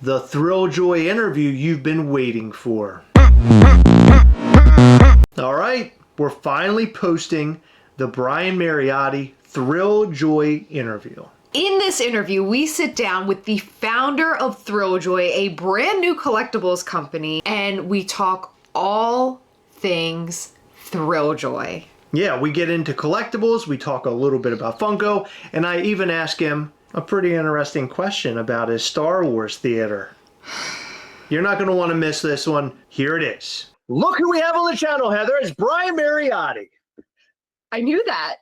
The Thrilljoy interview you've been waiting for. All right, we're finally posting the Brian Mariotti Thrilljoy interview. In this interview, we sit down with the founder of Thrilljoy, a brand new collectibles company, and we talk all things Thrilljoy. Yeah, we get into collectibles, we talk a little bit about Funko, and I even ask him a pretty interesting question about his Star Wars theater. You're not going to want to miss this one. Here it is. Look who we have on the channel, Heather. It's Brian Mariotti. I knew that.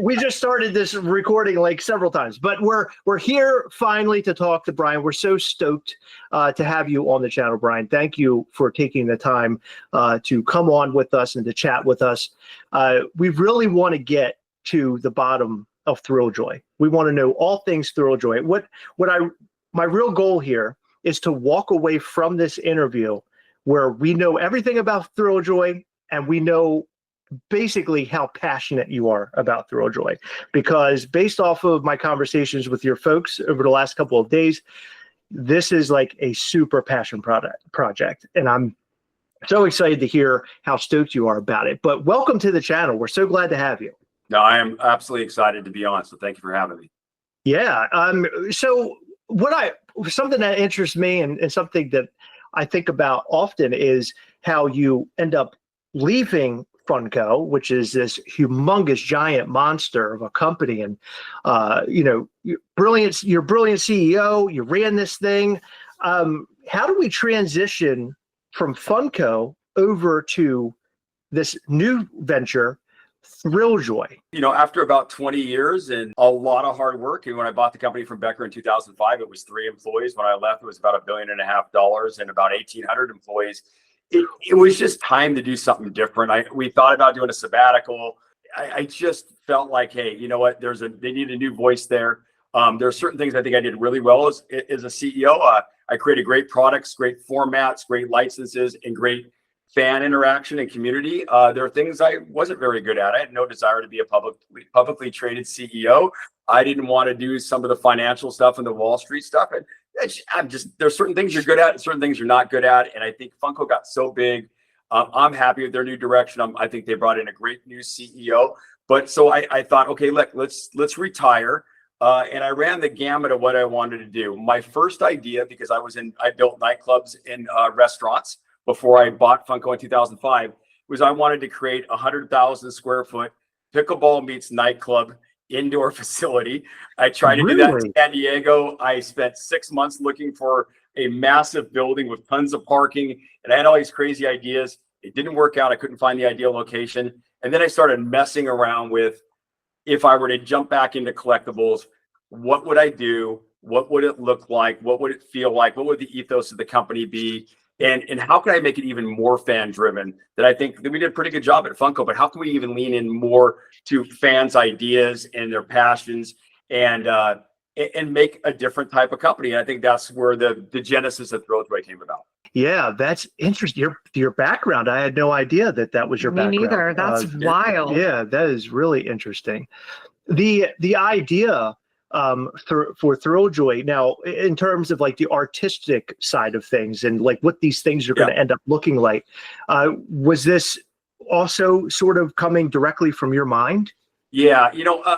we just started this recording like several times, but we're here finally to talk to Brian. We're so stoked to have you on the channel, Brian. Thank you for taking the time to come on with us and to chat with us. We really want to get to the bottom of Thrilljoy. We want to know all things Thrilljoy. My real goal here is to walk away from this interview where we know everything about Thrilljoy and we know basically how passionate you are about Thrilljoy, because based off of my conversations with your folks over the last couple of days, this is like a super passion project, and I'm so excited to hear how stoked you are about it. But welcome to the channel. We're so glad to have you. No, I am absolutely excited to be on, so thank you for having me. Yeah. So something that interests me and something that I think about often is how you end up leaving Funko, which is this humongous giant monster of a company, and you're brilliant CEO. You ran this thing. How do we transition from Funko over to this new venture, Thrilljoy? After about 20 years and a lot of hard work, and when I bought the company from Becker in 2005, it was 3 employees. When I left, it was about $1.5 billion and about 1,800 employees. It was just time to do something different. We thought about doing a sabbatical. I just felt like, hey, you know what? They need a new voice there. There are certain things I think I did really well as a CEO. I created great products, great formats, great licenses, and great fan interaction and community. There are things I wasn't very good at. I had no desire to be a publicly traded CEO. I didn't want to do some of the financial stuff and the Wall Street stuff. And there's certain things you're good at and certain things you're not good at. And I think Funko got so big. I'm happy with their new direction. I think they brought in a great new CEO. But so I thought, okay, let's retire. And I ran the gamut of what I wanted to do. My first idea, because I built nightclubs and restaurants before I bought Funko in 2005, was I wanted to create 100,000 square foot pickleball meets nightclub indoor facility. I tried to do that in San Diego. I spent 6 months looking for a massive building with tons of parking, and I had all these crazy ideas. It didn't work out. I couldn't find the ideal location. And then I started messing around with, if I were to jump back into collectibles, what would I do? What would it look like? What would it feel like? What would the ethos of the company be? And how can I make it even more fan driven? That I think that we did a pretty good job at Funko, but how can we even lean in more to fans' ideas and their passions and make a different type of company? And I think that's where the genesis of Thrilljoy came about. Yeah, that's interesting. Your background, I had no idea that was your background. Me neither. That's wild. Yeah, that is really interesting. The idea for Thrilljoy now, in terms of like the artistic side of things and like what these things are going to end up looking like, was this also sort of coming directly from your mind? Yeah,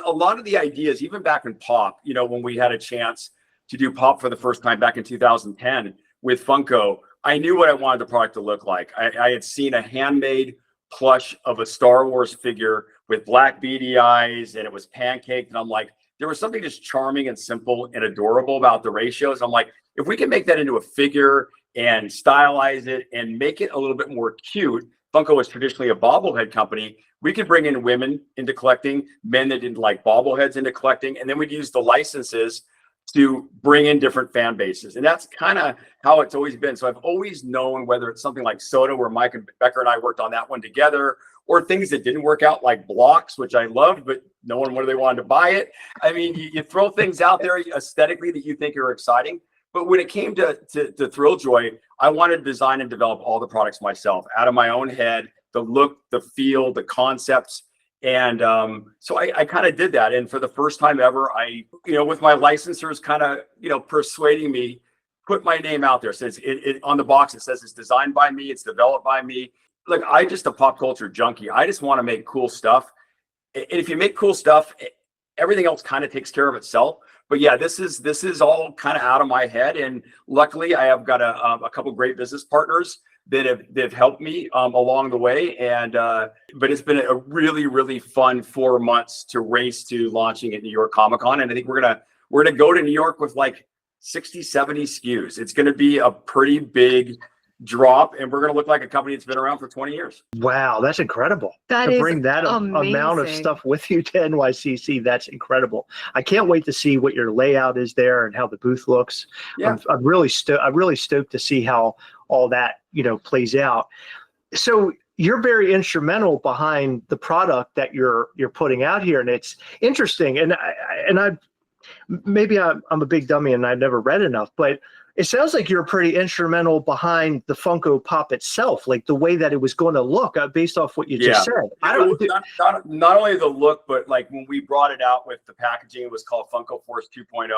a lot of the ideas, even back in Pop, when we had a chance to do Pop for the first time back in 2010 with Funko, I knew what I wanted the product to look like. I had seen a handmade plush of a Star Wars figure with black beady eyes, and it was pancaked, and I'm like, there was something just charming and simple and adorable about the ratios. I'm like, if we can make that into a figure and stylize it and make it a little bit more cute, Funko was traditionally a bobblehead company. We could bring in women into collecting, men that didn't like bobbleheads into collecting, and then we'd use the licenses to bring in different fan bases. And that's kind of how it's always been. So I've always known, whether it's something like Soda, where Mike and Becker and I worked on that one together, or things that didn't work out like Blocks, which I loved, but no one really wanted to buy it. I mean, you throw things out there aesthetically that you think are exciting. But when it came to Thrilljoy, I wanted to design and develop all the products myself, out of my own head, the look, the feel, the concepts. And so I kind of did that. And for the first time ever, with my licensors kind of, persuading me, put my name out there. It says it on the box, it says it's designed by me, it's developed by me. Look, I'm just a pop culture junkie. I just want to make cool stuff. And if you make cool stuff, everything else kind of takes care of itself. But yeah, this is all kind of out of my head. And luckily I have got a couple great business partners that have helped me along the way. And but it's been a really, really fun 4 months to race to launching at New York Comic Con. And I think we're gonna go to New York with like 60, 70 SKUs. It's gonna be a pretty big drop, and we're gonna look like a company that's been around for 20 years. Wow, that's incredible. That to is bring that amount of stuff with you to NYCC, that's incredible. I can't wait to see what your layout is there and how the booth looks. Yeah. I'm really stoked to see how all that plays out. So you're very instrumental behind the product that you're putting out here, and it's interesting. And maybe I'm a big dummy and I've never read enough, but it sounds like you're pretty instrumental behind the Funko Pop itself, like the way that it was going to look based off what you just said. Not only the look, but like when we brought it out with the packaging, it was called Funko Force 2.0.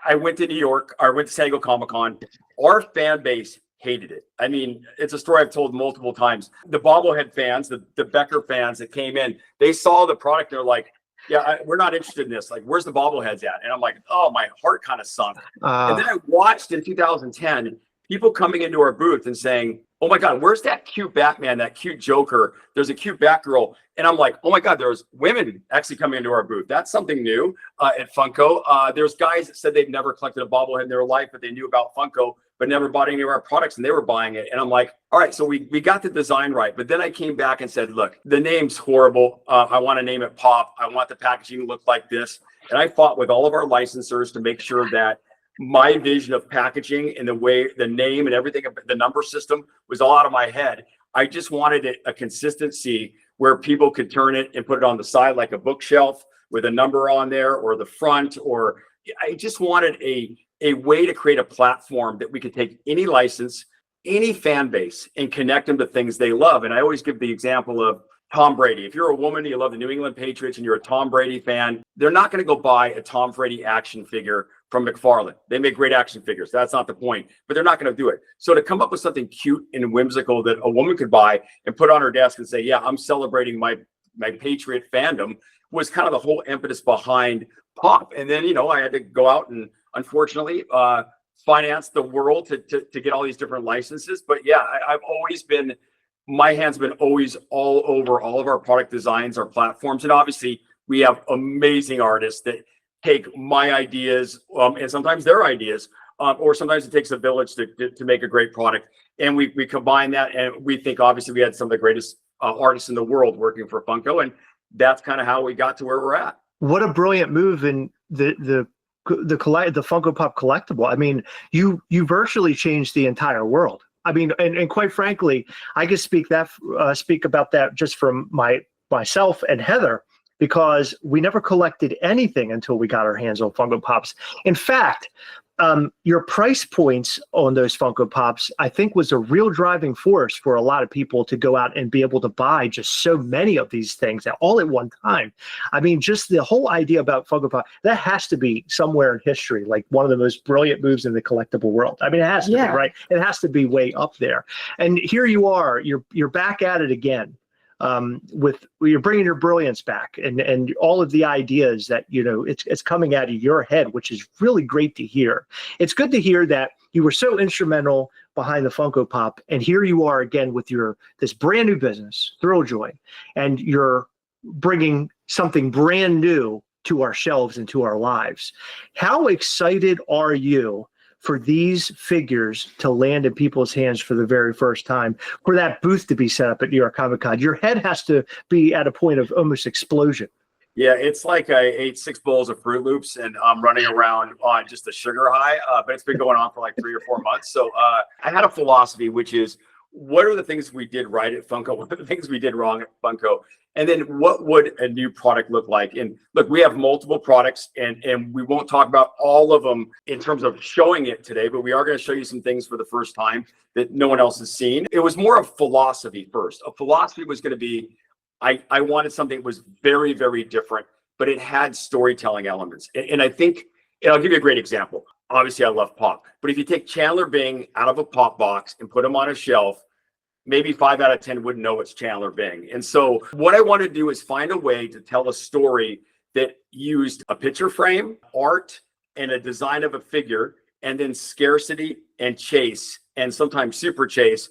I went to New York, I went to San Diego Comic Con. Our fan base hated it. I mean, it's a story I've told multiple times. The bobblehead fans, the Becker fans that came in, they saw the product, they're like, yeah, we're not interested in this. Like, where's the bobbleheads at? And I'm like, oh, my heart kind of sunk. And then I watched in 2010 people coming into our booth and saying, oh my God, where's that cute Batman, that cute Joker? There's a cute Batgirl. And I'm like, oh my God, there's women actually coming into our booth. That's something new at Funko. There's guys that said they've never collected a bobblehead in their life, but they knew about Funko, but never bought any of our products, and they were buying it. And I'm like, all right, so we got the design right. But then I came back and said, look, the name's horrible. I want to name it Pop. I want the packaging to look like this. And I fought with all of our licensors to make sure that my vision of packaging and the way the name and everything, the number system was all out of my head. I just wanted a consistency where people could turn it and put it on the side like a bookshelf with a number on there, or the front, or I just wanted a way to create a platform that we could take any license, any fan base, and connect them to things they love. And I always give the example of Tom Brady. If you're a woman, you love the New England Patriots and you're a Tom Brady fan, they're not going to go buy a Tom Brady action figure from McFarlane. They make great action figures. That's not the point, but they're not going to do it. So to come up with something cute and whimsical that a woman could buy and put on her desk and say, yeah, I'm celebrating my Patriot fandom, was kind of the whole impetus behind Pop. And then, I had to go out and unfortunately finance the world to get all these different licenses. But yeah, I've always been, my hand's been always all over all of our product designs, our platforms. And obviously we have amazing artists that take my ideas and sometimes their ideas, or sometimes it takes a village to make a great product. And we combine that, and we think obviously we had some of the greatest artists in the world working for Funko, and that's kind of how we got to where we're at. What a brilliant move in the Funko Pop collectible. I mean, you virtually changed the entire world. I mean, and quite frankly, I could speak about that just from myself and Heather, because we never collected anything until we got our hands on Funko Pops. In fact, your price points on those Funko Pops, I think, was a real driving force for a lot of people to go out and be able to buy just so many of these things all at one time. I mean, just the whole idea about Funko Pop, that has to be somewhere in history, like one of the most brilliant moves in the collectible world. I mean, it has to be, right? It has to be way up there. And here you are, you're back at it again. You're bringing your brilliance back, and all of the ideas that it's coming out of your head, which is really great to hear. It's good to hear that you were so instrumental behind the Funko Pop, and here you are again with this brand new business, Thrilljoy, and you're bringing something brand new to our shelves and to our lives. How excited are you for these figures to land in people's hands for the very first time, for that booth to be set up at New York Comic Con? Your head has to be at a point of almost explosion. Yeah, it's like I ate 6 bowls of Fruit Loops and I'm running around on just a sugar high, but it's been going on for like 3 or 4 months. So I had a philosophy, which is, what are the things we did right at Funko? What are the things we did wrong at Funko? And then what would a new product look like? And look, we have multiple products, and we won't talk about all of them in terms of showing it today, but we are going to show you some things for the first time that no one else has seen. It was more of philosophy first. A philosophy was going to be, I wanted something that was very, very different, but it had storytelling elements. And I think, and I'll give you a great example. Obviously, I love pop, but if you take Chandler Bing out of a pop box and put him on a shelf, maybe 5 out of 10 wouldn't know it's Chandler Bing. And so what I want to do is find a way to tell a story that used a picture frame, art, and a design of a figure, and then scarcity and chase, and sometimes super chase,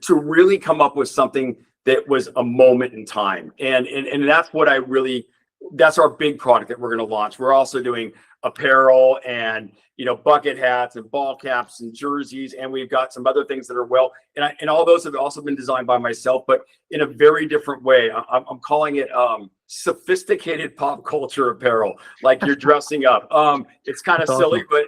to really come up with something that was a moment in time. And that's what that's our big product that we're going to launch. We're also doing apparel and, bucket hats and ball caps and jerseys. And we've got some other things that are and all those have also been designed by myself, but in a very different way. I'm calling it sophisticated pop culture apparel, like you're dressing up. It's kind of silly, but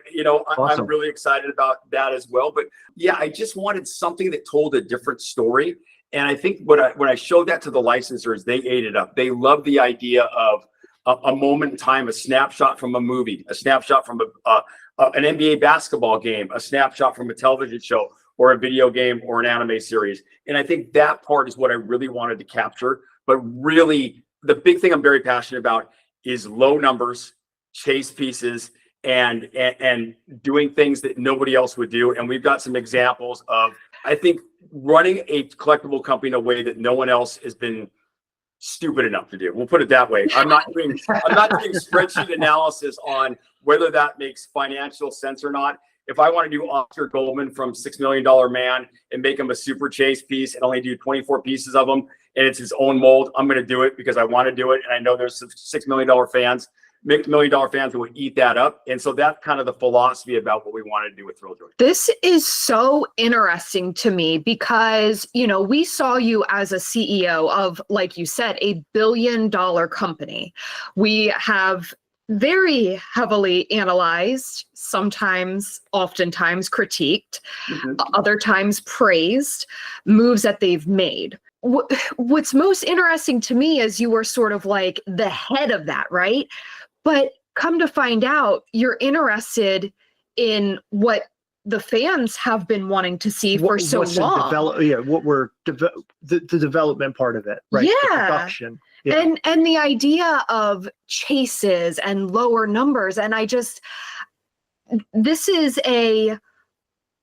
I'm really excited about that as well. But yeah, I just wanted something that told a different story. And I think when I showed that to the licensors, they ate it up. They love the idea of a moment in time, a snapshot from a movie, a snapshot from an NBA basketball game, a snapshot from a television show or a video game or an anime series. And I think that part is what I really wanted to capture. But really, the big thing I'm very passionate about is low numbers, chase pieces, and doing things that nobody else would do. And we've got some examples of, I think, running a collectible company in a way that no one else has been stupid enough to do. We'll put it that way. I'm not doing spreadsheet analysis on whether that makes financial sense or not. If I want to do Oscar Goldman from $6 Million Man and make him a super chase piece and only do 24 pieces of them, and it's his own mold, I'm going to do it because I want to do it. And I know there's some $6 Million fans, $1 million fans that would eat that up. And so that's kind of the philosophy about what we want to do with Thrilljoy. This is so interesting to me because, we saw you as a CEO of, like you said, $1 billion company. We have very heavily analyzed, oftentimes critiqued, other times praised moves that they've made. What's most interesting to me is you were sort of like the head of that, right? But come to find out, you're interested in what the fans have been wanting to see for so long. The development part of it, right? Yeah. The production. Yeah. And the idea of chases and lower numbers. And this is a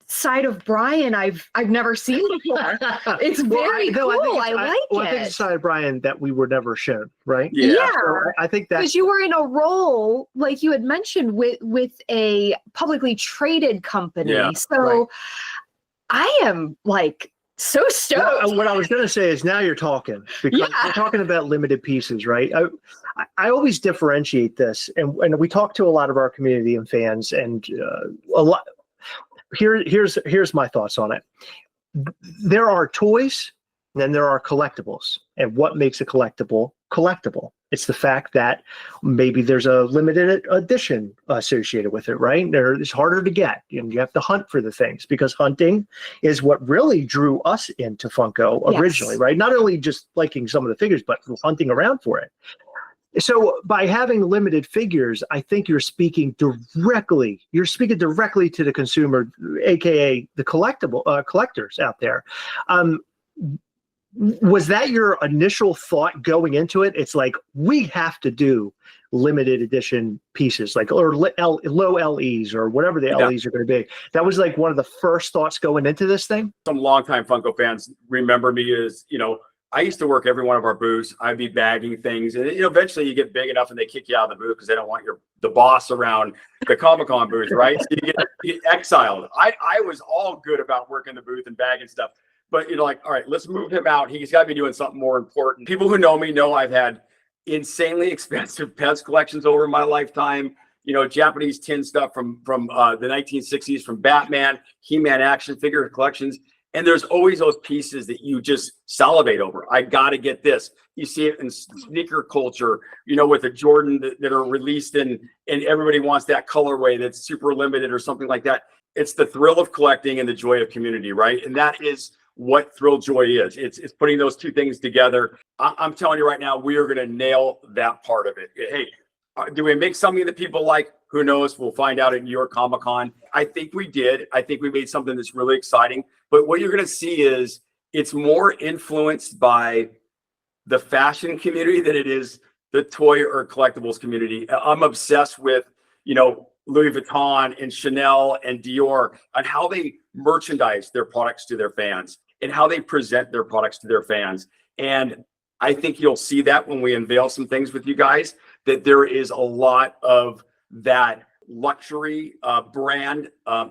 side of Brian I've never seen before. It's very cool. I like it. I think it's a side of Brian that we were never shown, right? Yeah. So I think that because you were in a role, like you had mentioned, with a publicly traded company. Yeah, so right. I am like so stoked. Well, what I was going to say is now you're talking, because we're talking about limited pieces, right? I always differentiate this, and we talk to a lot of our community and fans, and a lot. Here's my thoughts on it. There are toys, and then there are collectibles. And what makes a collectible collectible? It's the fact that maybe there's a limited edition associated with it, right? It's harder to get. You have to hunt for the things, because hunting is what really drew us into Funko originally, right? Not only just liking some of the figures, but hunting around for it. So by having limited figures, I think you're speaking directly to the consumer, aka the collectors out there. Was that your initial thought going into it? It's like, we have to do limited edition pieces, like, or low LEs or whatever the LEs are going to be. That was like one of the first thoughts going into this thing. Some longtime Funko fans remember me as, I used to work every one of our booths. I'd be bagging things, and eventually you get big enough and they kick you out of the booth because they don't want the boss around the Comic-Con booth, right? So you get exiled. I was all good about working the booth and bagging stuff, but like, all right, let's move him out. He's got to be doing something more important. People who know me know I've had insanely expensive pets collections over my lifetime. Japanese tin stuff from the 1960s, from Batman, He-Man action figure collections. And there's always those pieces that you just salivate over. I got to get this. You see it in sneaker culture, with the Jordan that are released and everybody wants that colorway that's super limited or something like that. It's the thrill of collecting and the joy of community, right? And that is what Thrilljoy is. It's putting those two things together. I'm telling you right now, we are going to nail that part of it. Hey, do we make something that people like? Who knows? We'll find out at New York Comic Con. I think we did. I think we made something that's really exciting. But what you're going to see is it's more influenced by the fashion community than it is the toy or collectibles community. I'm obsessed with, Louis Vuitton and Chanel and Dior on how they merchandise their products to their fans and how they present their products to their fans. And I think you'll see that when we unveil some things with you guys, that there is a lot of that luxury brand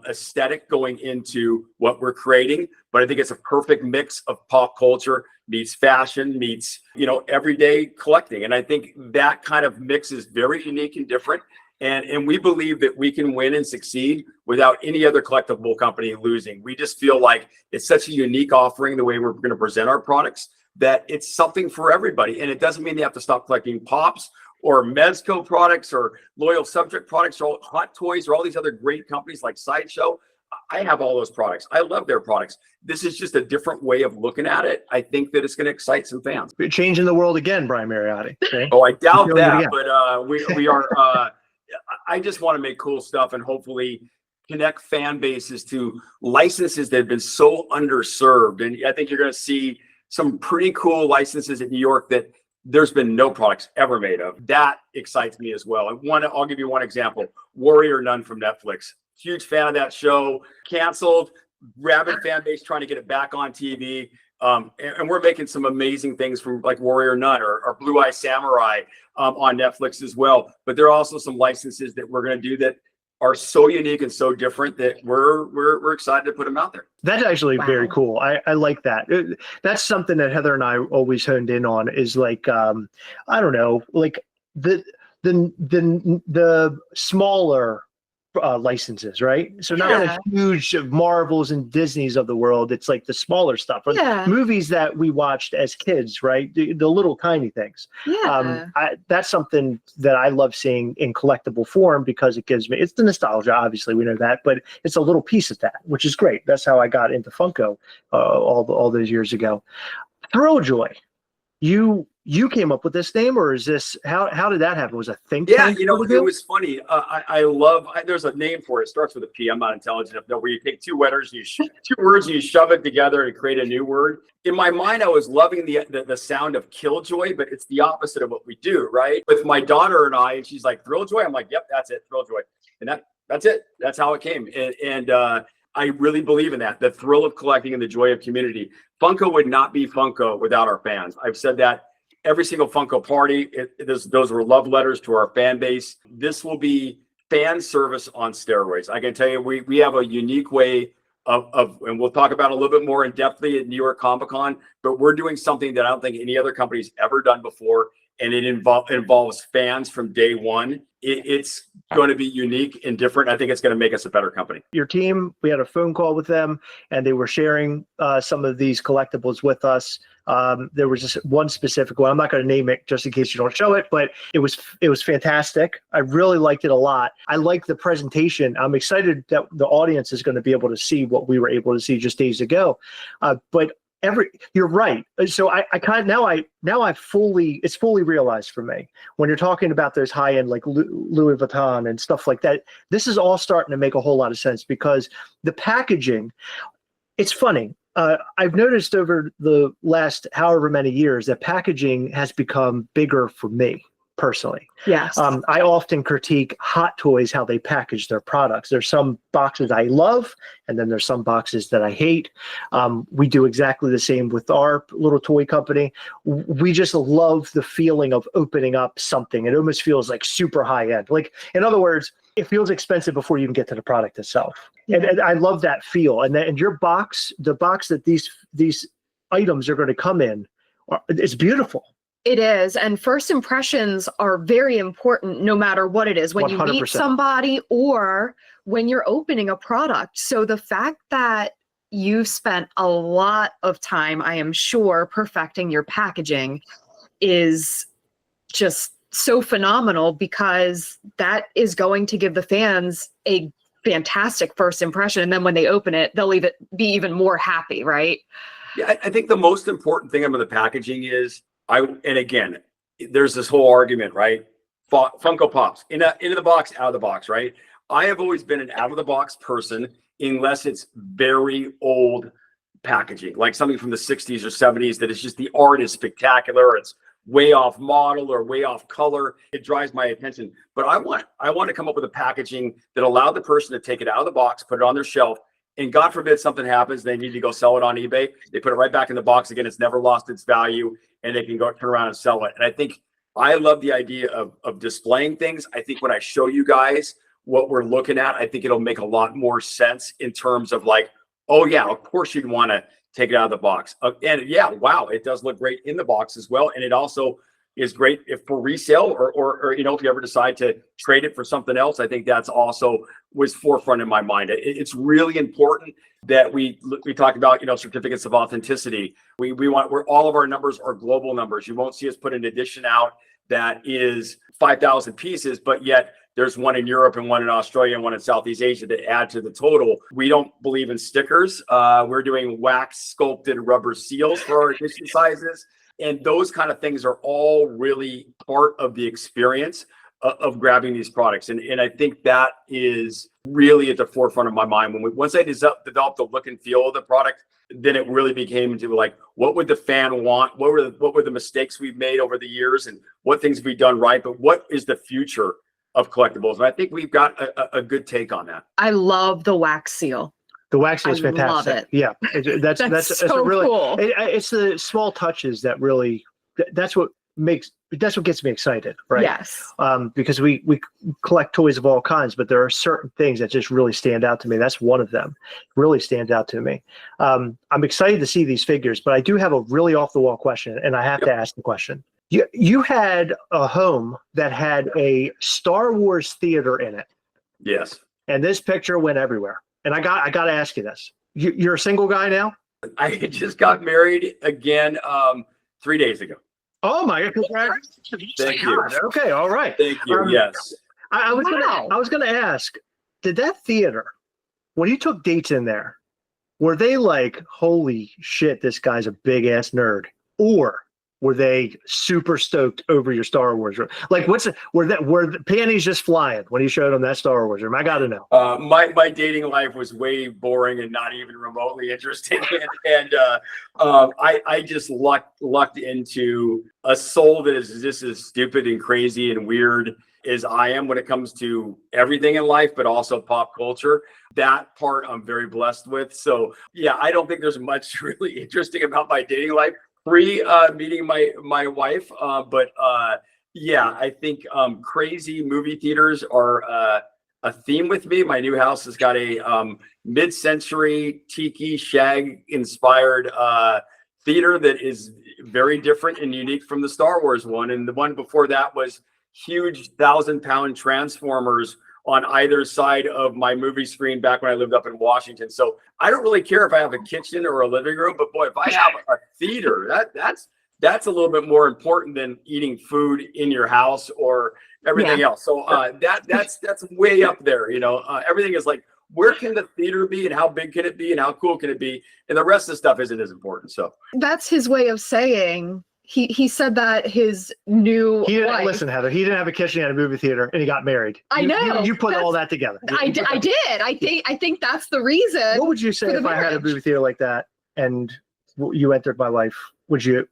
aesthetic going into what we're creating. But I think it's a perfect mix of pop culture meets fashion meets, everyday collecting. And I think that kind of mix is very unique and different. And we believe that we can win and succeed without any other collectible company losing. We just feel like it's such a unique offering, the way we're going to present our products, that it's something for everybody. And it doesn't mean they have to stop collecting Pops or Mezco products or Loyal Subject products or Hot Toys or all these other great companies like Sideshow. I have all those products. I love their products. This is just a different way of looking at it. I think that it's going to excite some fans. You're changing the world again, Brian Mariotti. Okay? Oh, I doubt that, but we are. I just want to make cool stuff and hopefully connect fan bases to licenses that have been so underserved. And I think you're going to see some pretty cool licenses in New York that there's been no products ever made of. That excites me as well. I'll give you one example. Warrior Nun from Netflix. Huge fan of that show. Canceled. Rabid fan base trying to get it back on TV. And we're making some amazing things from like Warrior Nun or Blue Eye Samurai on Netflix as well. But there are also some licenses that we're going to do that are so unique and so different that we're excited to put them out there. That's actually very cool. I like that. That's something that Heather and I always honed in on is like, I don't know, like the smaller licenses, right? So not the huge Marvels and Disneys of the world. It's like the smaller stuff, or movies that we watched as kids, right? The little tiny things. That's something that I love seeing in collectible form because it gives me, it's the nostalgia, obviously we know that, but it's a little piece of that, which is great. That's how I got into Funko all those years ago. Thrilljoy, you came up with this name, or is this how did that happen? Was it a think tank? It was funny. I love. There's a name for it. It starts with a P. I'm not intelligent enough. No, where you take two words and you shove it together and create a new word. In my mind, I was loving the sound of Killjoy, but it's the opposite of what we do, right? With my daughter and and she's like Thrilljoy. I'm like, yep, that's it, Thrilljoy, and that's it. That's how it came. And I really believe in that. The thrill of collecting and the joy of community. Funko would not be Funko without our fans. I've said that. Every single Funko party, those were love letters to our fan base. This will be fan service on steroids. I can tell you, we have a unique way of, and we'll talk about it a little bit more in depthly at New York Comic Con, but we're doing something that I don't think any other company's ever done before. And it involves fans from day one. It's going to be unique and different. I think it's going to make us a better company. Your team, we had a phone call with them, and they were sharing some of these collectibles with us. There was just one specific one. I'm not going to name it just in case you don't show it, but it was fantastic. I really liked it a lot. I like the presentation. I'm excited that the audience is going to be able to see what we were able to see just days ago. But you're right. So I kind of it's fully realized for me when you're talking about those high end like Louis Vuitton and stuff like that. This is all starting to make a whole lot of sense because the packaging. It's funny. I've noticed over the last however many years that packaging has become bigger for me personally. Yes. I often critique Hot Toys, how they package their products. There's some boxes I love, and then there's some boxes that I hate. We do exactly the same with our little toy company. We just love the feeling of opening up something. It almost feels like super high end. Like, in other words, it feels expensive before you even get to the product itself. Yeah. And I love that feel. And your box, the box that these items are going to come in, it's beautiful. It is. And first impressions are very important no matter what it is, when 100%. You meet somebody or when you're opening a product. So the fact that you've spent a lot of time, I am sure, perfecting your packaging is just so phenomenal, because that is going to give the fans a fantastic first impression. And then when they open it, they'll be even more happy, right? Yeah, I think the most important thing about the packaging is, and again, there's this whole argument, right? Funko Pops, into the box, out of the box, right? I have always been an out of the box person, unless it's very old packaging, like something from the 60s or 70s that is just the art is spectacular. It's way off model or way off color. It drives my attention. But I want to come up with a packaging that allowed the person to take it out of the box, put it on their shelf, and God forbid something happens, they need to go sell it on eBay. They put it right back in the box again. It's never lost its value, and they can go turn around and sell it. And I think I love the idea of displaying things. I think when I show you guys what we're looking at, I think it'll make a lot more sense in terms of like, oh yeah, of course you'd want to take it out of the box. And yeah, wow, it does look great in the box as well. And it also is great if for resale or you know, if you ever decide to trade it for something else. I think that's also was forefront in my mind. It's really important that we talk about, you know, certificates of authenticity. We want where all of our numbers are global numbers. You won't see us put an edition out that is 5,000 pieces, but yet there's one in Europe and one in Australia and one in Southeast Asia that add to the total. We don't believe in stickers. We're doing wax sculpted rubber seals for our edition sizes. And those kind of things are all really part of the experience of grabbing these products. And I think that is really at the forefront of my mind. Once I developed the look and feel of the product, then it really became into like, what would the fan want? What were the mistakes we've made over the years, and what things have we done right? But what is the future of collectibles? And I think we've got a good take on that. I love the wax seal. The wax seal is fantastic. Love it. Yeah, that's so really cool. It's the small touches that really that's what gets me excited, right? Yes. Because we collect toys of all kinds, but there are certain things that just really stand out to me. That's one of them. Really stands out to me. I'm excited to see these figures, but I do have a really off the wall question, and I have to ask the question. You had a home that had a Star Wars theater in it. Yes. And this picture went everywhere. And I got to ask you this. You're a single guy now? I just got married again 3 days ago. Oh my God! Congratulations! Thank you. Okay, all right. Thank you. Yes. I was gonna ask, did that theater, when you took dates in there, were they like, holy shit, this guy's a big ass nerd, or were they super stoked over your Star Wars room? Like, were the panties just flying when you showed them that Star Wars room? I got to know. My dating life was way boring and not even remotely interesting, and I just lucked into a soul that is just as stupid and crazy and weird as I am when it comes to everything in life, but also pop culture. That part I'm very blessed with. So yeah, I don't think there's much really interesting about my dating life meeting my wife, but yeah, I think crazy movie theaters are a theme with me. My new house has got a mid-century tiki shag inspired theater that is very different and unique from the Star Wars one, and the one before that was huge 1,000-pound transformers on either side of my movie screen back when I lived up in Washington. So I don't really care if I have a kitchen or a living room, but boy, if I have a theater, that's a little bit more important than eating food in your house or everything else. So that's way up there. You know, everything is like, where can the theater be and how big can it be and how cool can it be? And the rest of the stuff isn't as important. So that's his way of saying. He said that his new wife. Listen, Heather, he didn't have a kitchen, he had a movie theater, and he got married. I know. You put all that together. I did. I think that's the reason. What would you say if I had a movie theater like that and you entered my life? Would you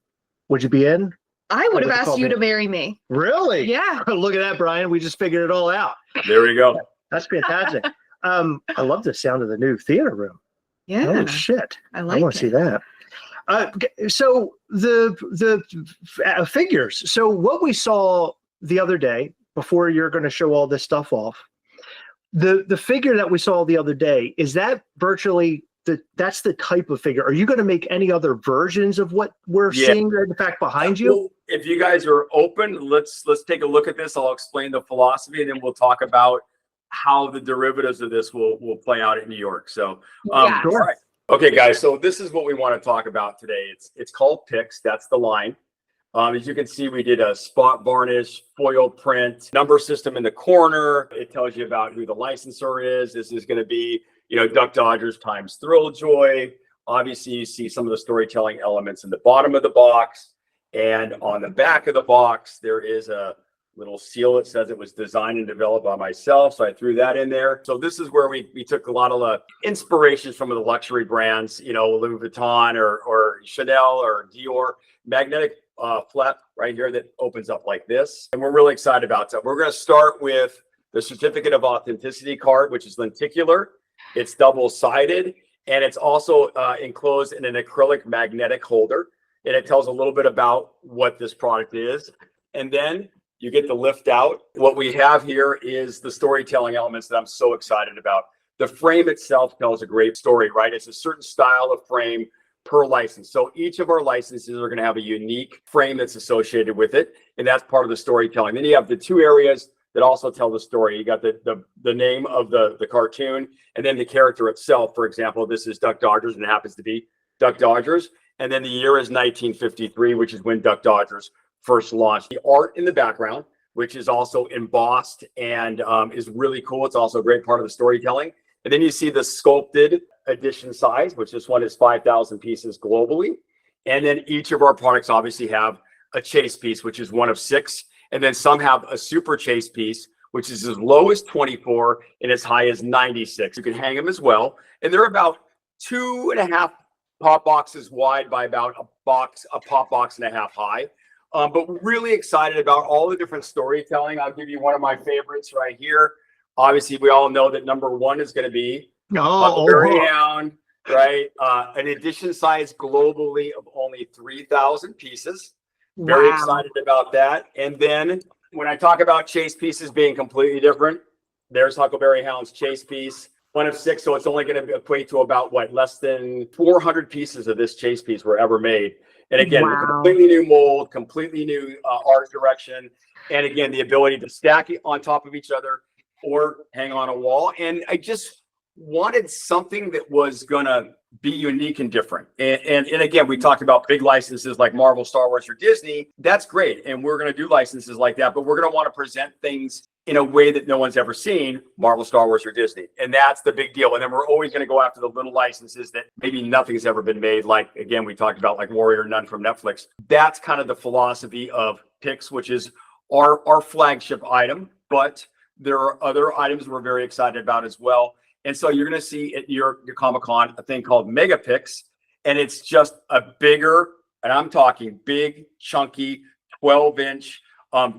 be in? I would have asked you to marry me. Really? Yeah. Look at that, Brian. We just figured it all out. There we go. That's fantastic. I love the sound of the new theater room. Yeah. Holy shit. I want to see that. So the figures. So what we saw the other day, before you're going to show all this stuff off, the figure that we saw the other day, is that virtually that's the type of figure? Are you going to make any other versions of what we're seeing there, in fact, behind you? Well, if you guys are open, let's take a look at this. I'll explain the philosophy, and then we'll talk about how the derivatives of this will play out in New York. So, Sure. All right. Okay, guys, so this is what we want to talk about today. It's called Pix. That's the line. As you can see, we did a spot varnish, foil print, number system in the corner. It tells you about who the licensor is. This is going to be, you know, Duck Dodgers times Thrilljoy. Obviously, you see some of the storytelling elements in the bottom of the box. And on the back of the box, there is a little seal that says it was designed and developed by myself. So I threw that in there. So this is where we took a lot of the inspirations from the luxury brands, you know, Louis Vuitton or Chanel or Dior. Magnetic flap right here that opens up like this. And we're really excited about that. We're going to start with the certificate of authenticity card, which is lenticular. It's double-sided, and it's also enclosed in an acrylic magnetic holder. And it tells a little bit about what this product is. And then you get to lift out. What we have here is the storytelling elements that I'm so excited about. The frame itself tells a great story, right? It's a certain style of frame per license. So each of our licenses are going to have a unique frame that's associated with it. And that's part of the storytelling. Then you have the two areas that also tell the story. You got the name of the cartoon and then the character itself. For example, this is Duck Dodgers and it happens to be Duck Dodgers. And then the year is 1953, which is when Duck Dodgers first launched. The art in the background, which is also embossed and is really cool. It's also a great part of the storytelling. And then you see the sculpted edition size, which this one is 5,000 pieces globally. And then each of our products obviously have a chase piece, which is one of 6. And then some have a super chase piece, which is as low as 24 and as high as 96. You can hang them as well. And they're about 2.5 pop boxes wide by about a pop box and a half high. But we're really excited about all the different storytelling. I'll give you one of my favorites right here. Obviously, we all know that number 1 is going to be Huckleberry Hound, right? An edition size globally of only 3,000 pieces. Very excited about that. And then when I talk about chase pieces being completely different, there's Huckleberry Hound's chase piece, one of 6. So it's only going to equate to about less than 400 pieces of this chase piece were ever made. And again, a completely new mold, completely new art direction. And again, the ability to stack it on top of each other or hang on a wall. And I just wanted something that was going to be unique and different. And again, we talked about big licenses like Marvel, Star Wars, or Disney. That's great. And we're going to do licenses like that, but we're going to want to present things in a way that no one's ever seen, Marvel, Star Wars, or Disney. And that's the big deal. And then we're always going to go after the little licenses that maybe nothing's ever been made. Like, again, we talked about like Warrior Nun from Netflix. That's kind of the philosophy of Pix, which is our flagship item. But there are other items we're very excited about as well. And so you're going to see at your Comic-Con a thing called Megapix. And it's just a bigger, and I'm talking big, chunky, 12-inch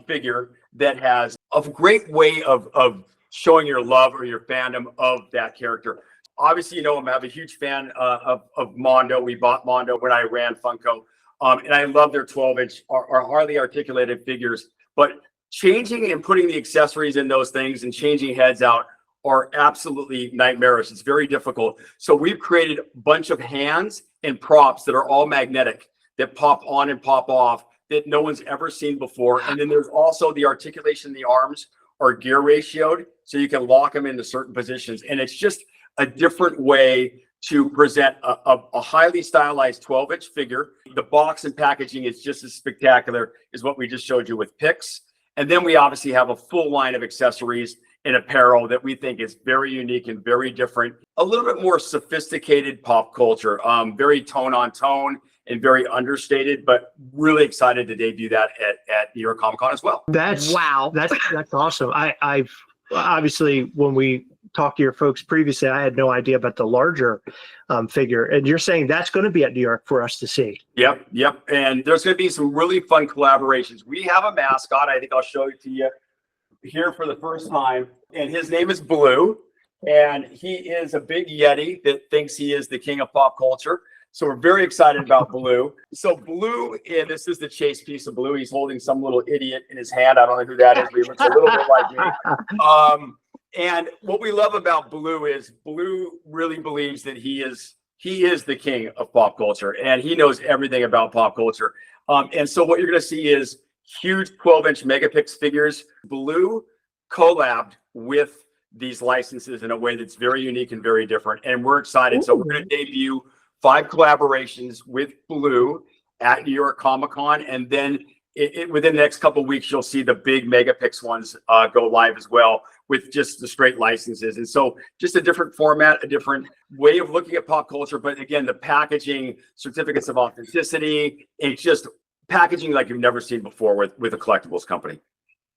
figure that has a great way of showing your love or your fandom of that character. Obviously, you know, I'm a huge fan of Mondo. We bought Mondo when I ran Funko. And I love their 12-inch or hardly articulated figures. But changing and putting the accessories in those things and changing heads out are absolutely nightmarish. It's very difficult. So we've created a bunch of hands and props that are all magnetic that pop on and pop off that no one's ever seen before. And then there's also the articulation in the arms are gear ratioed, so you can lock them into certain positions. And it's just a different way to present a highly stylized 12-inch figure. The box and packaging is just as spectacular as what we just showed you with Pix. And then we obviously have a full line of accessories and apparel that we think is very unique and very different. A little bit more sophisticated pop culture, very tone on tone and very understated, but really excited to debut that at New York Comic Con as well. That's awesome. I've obviously, when we talked to your folks previously, I had no idea about the larger figure, and you're saying that's going to be at New York for us to see. Yep. And there's going to be some really fun collaborations. We have a mascot. I think I'll show it to you here for the first time, and his name is Blue, and he is a big Yeti that thinks he is the king of pop culture. So we're very excited about Blue. So Blue, and this is the chase piece of Blue. He's holding some little idiot in his hand. I don't know who that is, but he looks a little bit like me. And what we love about Blue is Blue really believes that he is the king of pop culture, and he knows everything about pop culture. And so what you're going to see is huge 12-inch Megapix figures. Blue collabed with these licenses in a way that's very unique and very different. And we're excited. So we're going to debut 5 collaborations with Blue at New York Comic Con. And then within the next couple of weeks, you'll see the big Megapix ones go live as well with just the straight licenses. And so just a different format, a different way of looking at pop culture. But again, the packaging, certificates of authenticity, it's just packaging like you've never seen before with a collectibles company.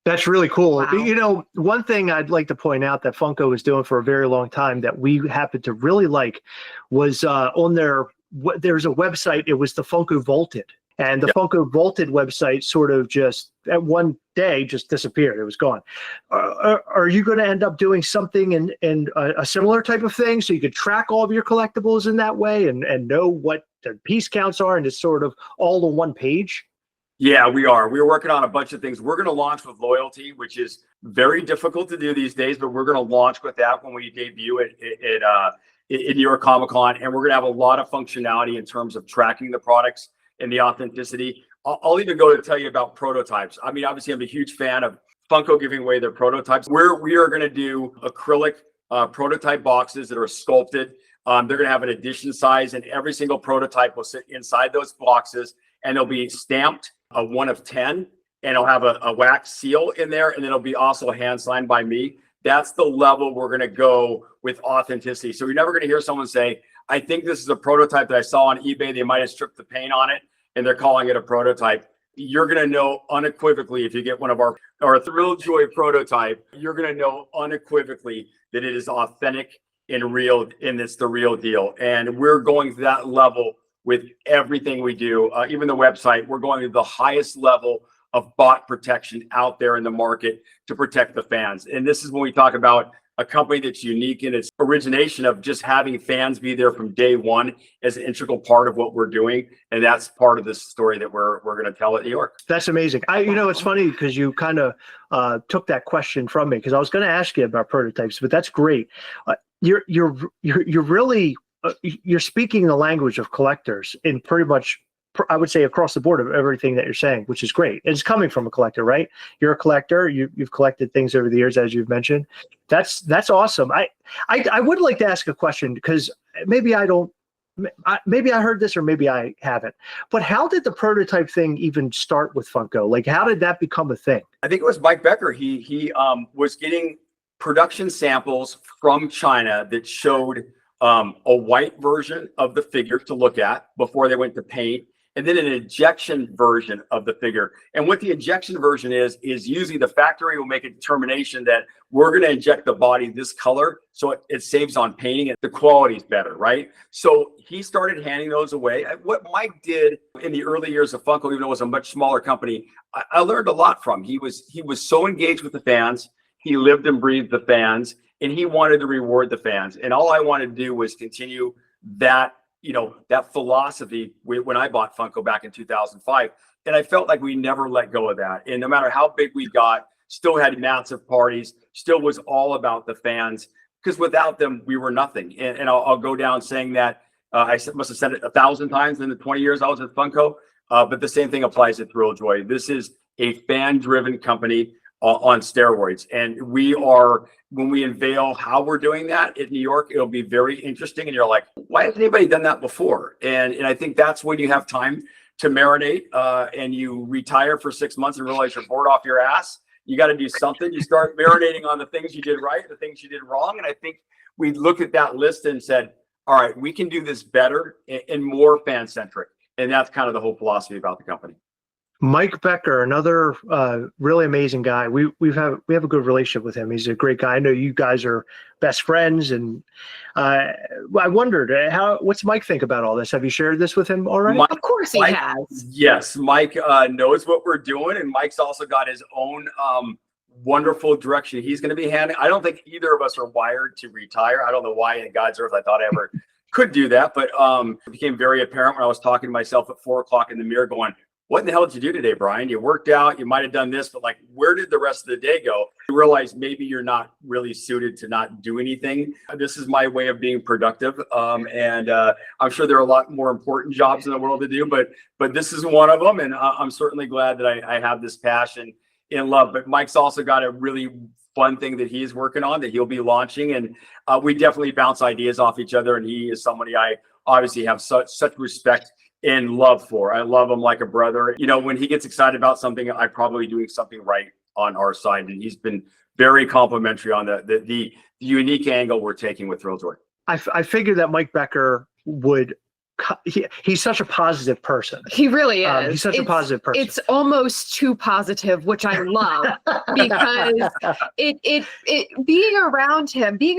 That's really cool. Wow. You know, one thing I'd like to point out that Funko was doing for a very long time that we happened to really like was on there's a website. It was the Funko Vaulted. And the Funko Vaulted website sort of just at one day just disappeared. It was gone. Are you going to end up doing something in a similar type of thing so you could track all of your collectibles in that way and know what the piece counts are and it's sort of all on one page? Yeah, we are. We're working on a bunch of things. We're going to launch with loyalty, which is very difficult to do these days, but we're going to launch with that when we debut it in New York Comic Con. And we're going to have a lot of functionality in terms of tracking the products and the authenticity. I'll even go to tell you about prototypes. I mean, obviously, I'm a huge fan of Funko giving away their prototypes. We are going to do acrylic prototype boxes that are sculpted. They're going to have an edition size, and every single prototype will sit inside those boxes, and they'll be stamped a 1 of 10, and it'll have a wax seal in there, and then it'll be also hand signed by me. That's the level we're going to go with authenticity. So you're never going to hear someone say, I think this is a prototype that I saw on eBay. They might have stripped the paint on it and they're calling it a prototype. You're going to know unequivocally if you get one of our Thrilljoy prototype, you're going to know unequivocally that it is authentic and real, and it's the real deal. And we're going to that level with everything we do. Even the website, we're going to the highest level of bot protection out there in the market to protect the fans. And this is when we talk about a company that's unique in its origination of just having fans be there from day one as an integral part of what we're doing. And that's part of this story that we're going to tell at New York. That's amazing. You know, it's funny because you kind of took that question from me because I was going to ask you about prototypes, but that's great. You're really you're speaking the language of collectors in pretty much, I would say, across the board of everything that you're saying, which is great. It's coming from a collector, right? You're a collector. You've collected things over the years, as you've mentioned. That's awesome. I would like to ask a question because maybe I heard this or maybe I haven't. But how did the prototype thing even start with Funko? Like, how did that become a thing? I think it was Mike Becker. He was getting production samples from China that showed a white version of the figure to look at before they went to paint, and then an injection version of the figure. And what the injection version is usually the factory will make a determination that we're going to inject the body this color so it saves on painting and the quality is better, right? So he started handing those away. What Mike did in the early years of Funko, even though it was a much smaller company, I learned a lot from. He was so engaged with the fans. He lived and breathed the fans, and he wanted to reward the fans. And all I wanted to do was continue that, that philosophy when I bought Funko back in 2005. And I felt like we never let go of that. And no matter how big we got, still had massive parties, still was all about the fans, because without them, we were nothing. And I'll go down saying that I must have said it 1,000 times in the 20 years I was at Funko. But the same thing applies to Thrilljoy. This is a fan-driven company on steroids. And when we unveil how we're doing that in New York, it'll be very interesting. And you're like, why hasn't anybody done that before? And I think that's when you have time to marinate and you retire for 6 months and realize you're bored off your ass. You got to do something. You start marinating on the things you did right, the things you did wrong. And I think we looked at that list and said, all right, we can do this better and more fan-centric. And that's kind of the whole philosophy about the company. Mike Becker, another really amazing guy. We have a good relationship with him. He's a great guy. I know you guys are best friends, and I wondered what's Mike think about all this? Have you shared this with him already? Of course he has. Yes, Mike knows what we're doing, and Mike's also got his own wonderful direction he's going to be handling. I don't think either of us are wired to retire. I don't know why in God's earth I thought I ever could do that, but it became very apparent when I was talking to myself at 4 o'clock in the mirror going, what in the hell did you do today, Brian? You worked out, you might have done this, but like, where did the rest of the day go? You realize maybe you're not really suited to not do anything. This is my way of being productive. And I'm sure there are a lot more important jobs in the world to do, but this is one of them. And I'm certainly glad that I have this passion and love. But Mike's also got a really fun thing that he's working on that he'll be launching. And we definitely bounce ideas off each other. And he is somebody I obviously have such respect and love for. I love him like a brother. When he gets excited about something, I'm probably doing something right on our side. And he's been very complimentary on the unique angle we're taking with Thrilljoy. I figured that Mike Becker would he's such a positive person. He really is. He's such a positive person. It's almost too positive, which I love because it being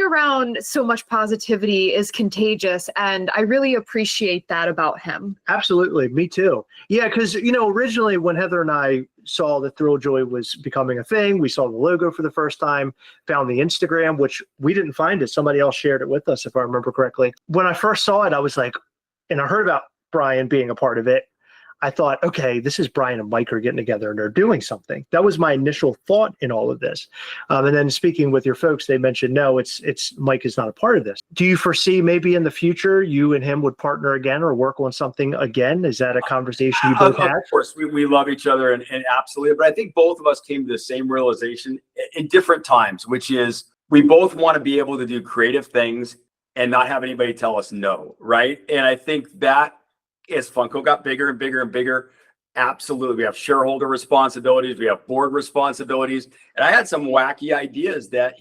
around so much positivity is contagious, and I really appreciate that about him. Absolutely, me too. Yeah, because originally when Heather and I saw that Thrilljoy was becoming a thing, we saw the logo for the first time, found the Instagram, which we didn't find it. Somebody else shared it with us, if I remember correctly. When I first saw it, I was like, and I heard about Brian being a part of it, I thought, okay, this is Brian and Mike are getting together and they're doing something. That was my initial thought in all of this. And then speaking with your folks, they mentioned, no, it's Mike is not a part of this. Do you foresee maybe in the future you and him would partner again or work on something again? Is that a conversation you both had? Of course, we love each other and absolutely. But I think both of us came to the same realization in different times, which is we both want to be able to do creative things and not have anybody tell us no, right? And I think that as Funko got bigger and bigger and bigger, absolutely, we have shareholder responsibilities, we have board responsibilities, and I had some wacky ideas that,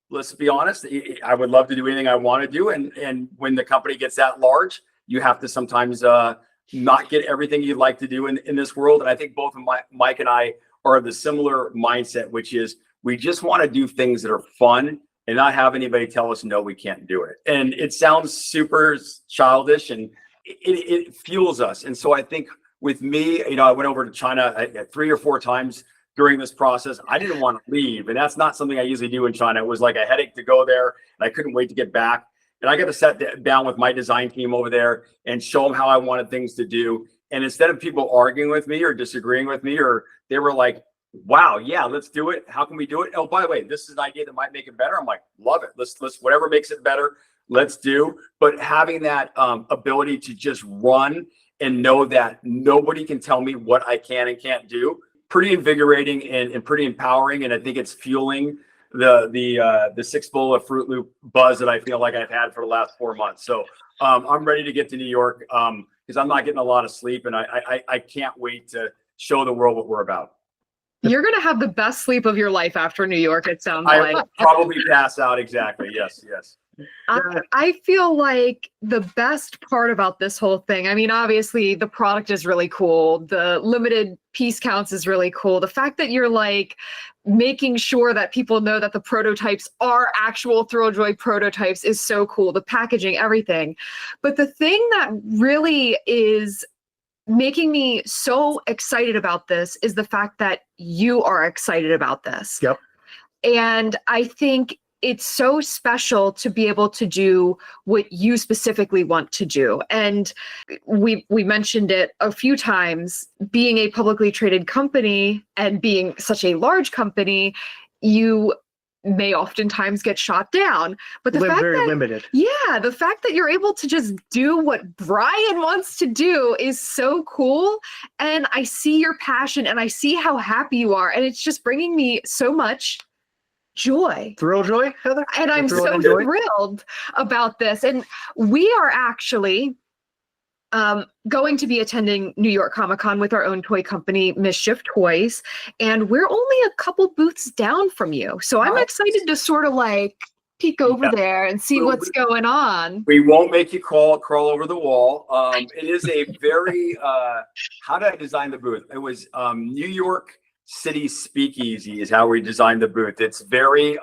let's be honest, I would love to do anything I want to do, and when the company gets that large, you have to sometimes not get everything you'd like to do in this world. And I think both of Mike and I are of the similar mindset, which is we just want to do things that are fun and not have anybody tell us no, we can't do it. And it sounds super childish, and it fuels us. And so I think with me, I went over to China 3 or 4 times during this process. I didn't want to leave, and that's not something I usually do in China. It was like a headache to go there, and I couldn't wait to get back. And I got to sit down with my design team over there and show them how I wanted things to do. And instead of people arguing with me or disagreeing with me, or they were like, wow, yeah, let's do it. How can we do it? Oh, by the way, this is an idea that might make it better. I'm like, love it. Let's whatever makes it better, let's do. But having that ability to just run and know that nobody can tell me what I can and can't do, pretty invigorating and pretty empowering. And I think it's fueling the 6 bowl of Fruit Loop buzz that I feel like I've had for the last 4 months. So I'm ready to get to New York because I'm not getting a lot of sleep, and I can't wait to show the world what we're about. You're going to have the best sleep of your life after New York, it sounds I like. probably pass out. Exactly. Yes. I feel like the best part about this whole thing, I mean, obviously the product is really cool. The limited piece counts is really cool. The fact that you're like making sure that people know that the prototypes are actual Thrilljoy prototypes is so cool. The packaging, everything. But the thing that really is making me so excited about this is the fact that you are excited about this. Yep. And I think it's so special to be able to do what you specifically want to do. And we mentioned it a few times, being a publicly traded company and being such a large company, you may oftentimes get shot down. But the fact very that, limited. Yeah, the fact that you're able to just do what Brian wants to do is so cool. And I see your passion and I see how happy you are. And it's just bringing me so much joy. Thrilljoy, Heather? And I'm so thrilled about this. And we are actually going to be attending New York Comic Con with our own toy company, MISCHIEF Toys. And we're only a couple booths down from you. So I'm excited to sort of like peek over there and see what's going on. We won't make you crawl over the wall. It is a very, how did I design the booth? It was New York City Speakeasy is how we designed the booth. It's very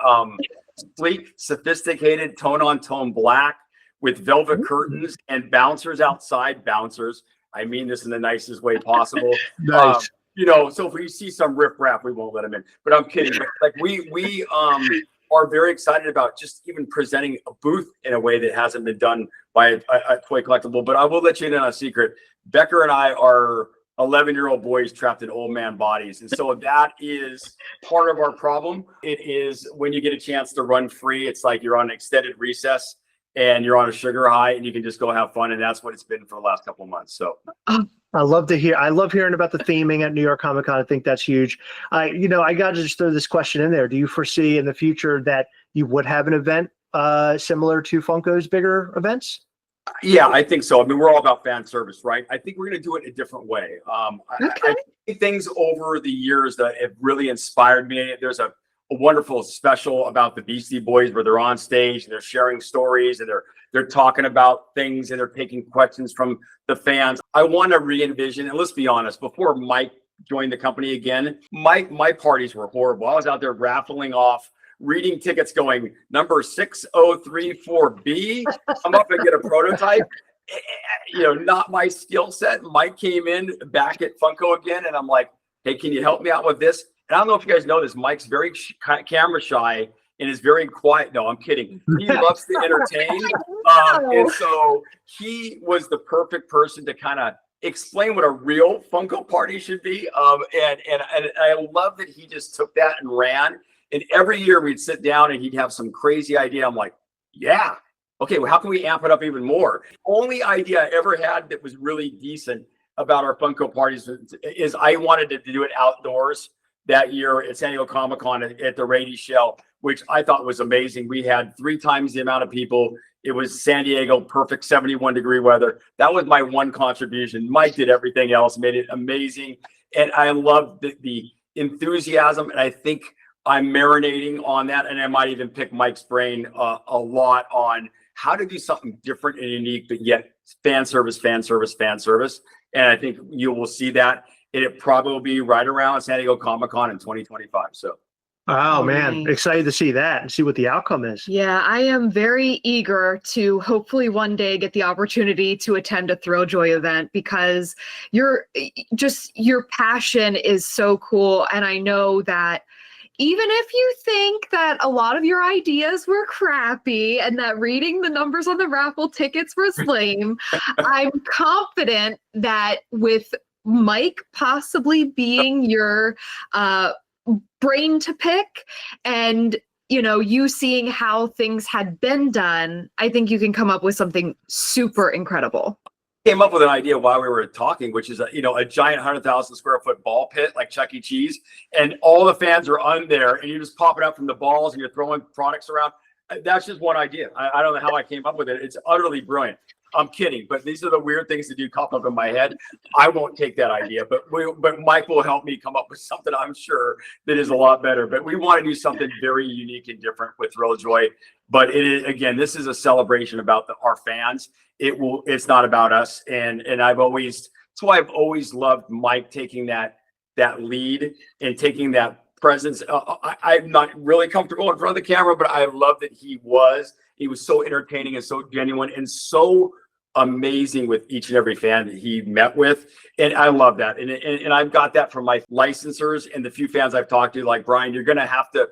sleek, sophisticated, tone-on-tone black with velvet curtains and bouncers outside. Bouncers, I mean this in the nicest way possible. Nice. So if we see some riffraff, we won't let them in. But I'm kidding. But like we are very excited about just even presenting a booth in a way that hasn't been done by a toy collectible. But I will let you in on a secret. Becker and I are 11-year-old boys trapped in old man bodies. And so that is part of our problem. It is when you get a chance to run free, it's like you're on an extended recess and you're on a sugar high and you can just go have fun. And that's what it's been for the last couple of months. So I love hearing about the theming at New York Comic Con. I think that's huge. I got to just throw this question in there. Do you foresee in the future that you would have an event similar to Funko's bigger events? Yeah, I think so. I mean, we're all about fan service, right? I think we're going to do it a different way. I think things over the years that have really inspired me. There's a a wonderful special about the Beastie Boys where they're on stage and they're sharing stories and they're talking about things and they're taking questions from the fans. I want to re-envision, and let's be honest, before Mike joined the company again, my parties were horrible. I was out there raffling off, reading tickets going, number 6034B, come up and get a prototype. Not my skill set. Mike came in back at Funko again, and I'm like, hey, can you help me out with this? And I don't know if you guys know this, Mike's very camera shy and is very quiet. No, I'm kidding. He loves to entertain. And so he was the perfect person to kind of explain what a real Funko party should be. And I love that he just took that and ran. And every year we'd sit down and he'd have some crazy idea. I'm like, yeah, okay, well, how can we amp it up even more? Only idea I ever had that was really decent about our Funko parties is I wanted to do it outdoors that year at San Diego Comic-Con at the Rady Shell, which I thought was amazing. We had 3 times the amount of people. It was San Diego, perfect 71-degree weather. That was my one contribution. Mike did everything else, made it amazing. And I love the enthusiasm. And I think I'm marinating on that. And I might even pick Mike's brain a lot on how to do something different and unique, but yet fan service. And I think you will see that. It'll probably be right around San Diego Comic-Con in 2025. So. Oh man, excited to see that and see what the outcome is. Yeah, I am very eager to hopefully one day get the opportunity to attend a Thrilljoy event because your passion is so cool. And I know that even if you think that a lot of your ideas were crappy and that reading the numbers on the raffle tickets was lame, I'm confident that with Mike possibly being your brain to pick and you seeing how things had been done, I think you can come up with something super incredible. Came up with an idea while we were talking, which is a giant 100,000 square foot ball pit like Chuck E. Cheese, and all the fans are on there, and you're just popping up from the balls and you're throwing products around. That's just one idea. I don't know how I came up with it. It's utterly brilliant. I'm kidding, but these are the weird things that do pop up in my head. I won't take that idea, but Mike will help me come up with something I'm sure that is a lot better. But we want to do something very unique and different with Thrilljoy. But it is, again, this is a celebration about our fans. It's not about us. And that's why I've always loved Mike taking that lead and taking that presence. I'm not really comfortable in front of the camera, but I love that he was so entertaining and so genuine and so amazing with each and every fan that he met with. And I love that. And I've got that from my licensors and the few fans I've talked to, like, Brian, you're going to have to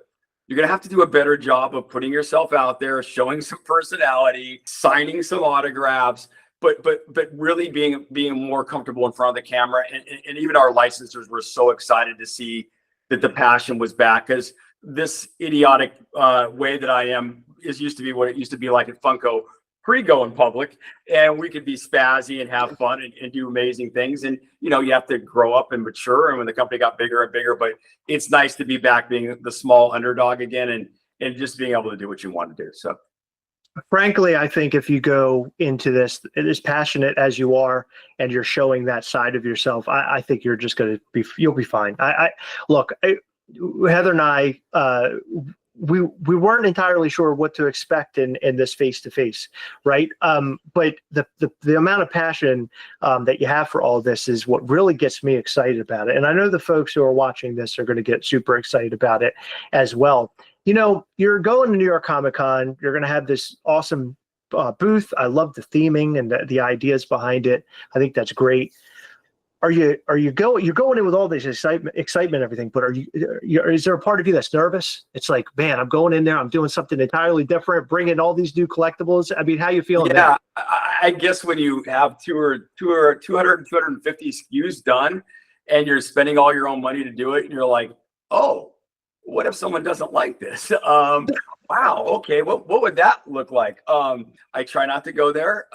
do a better job of putting yourself out there, showing some personality, signing some autographs, but really being more comfortable in front of the camera. And even our licensors were so excited to see that the passion was back, because this idiotic way that I am used to be what it used to be like at Funko pre-going public, and we could be spazzy and have fun and do amazing things. And you have to grow up and mature. And when the company got bigger and bigger, but it's nice to be back being the small underdog again and just being able to do what you want to do. So frankly, I think if you go into this as passionate as you are and you're showing that side of yourself, I think you're just you'll be fine. Heather and I, we weren't entirely sure what to expect in this face-to-face, right? But the amount of passion that you have for all this is what really gets me excited about it. And I know the folks who are watching this are going to get super excited about it as well. You're going to New York Comic-Con. You're going to have this awesome booth. I love the theming and the ideas behind it. I think that's great. You're going in with all this excitement, everything, but is there a part of you that's nervous? It's like, man, I'm going in there, I'm doing something entirely different, bringing all these new collectibles. I mean, how you feeling? Yeah, I guess when you have 250 SKUs done and you're spending all your own money to do it, and you're like, oh, what if someone doesn't like this? Wow, okay, what would that look like? I try not to go there.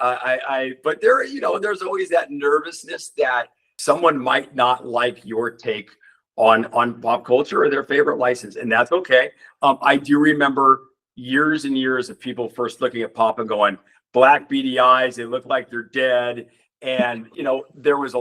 But there's always that nervousness that someone might not like your take on pop culture or their favorite license, and that's okay. I do remember years and years of people first looking at pop and going, black beady eyes, they look like they're dead. And there was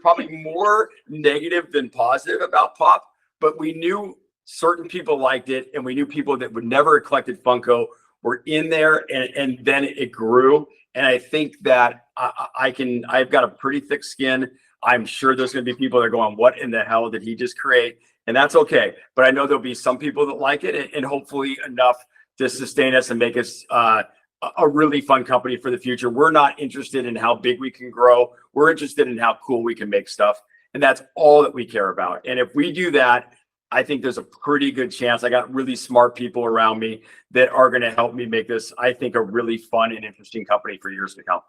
probably more negative than positive about pop, but we knew certain people liked it, and we knew people that would never have collected Funko were in there, and then it grew. And I think that I've got a pretty thick skin. I'm sure there's going to be people that are going, what in the hell did he just create? And that's okay. But I know there'll be some people that like it, and hopefully enough to sustain us and make us a really fun company for the future. We're not interested in how big we can grow. We're interested in how cool we can make stuff. And that's all that we care about. And if we do that, I think there's a pretty good chance. I got really smart people around me that are going to help me make this, I think, a really fun and interesting company for years to come.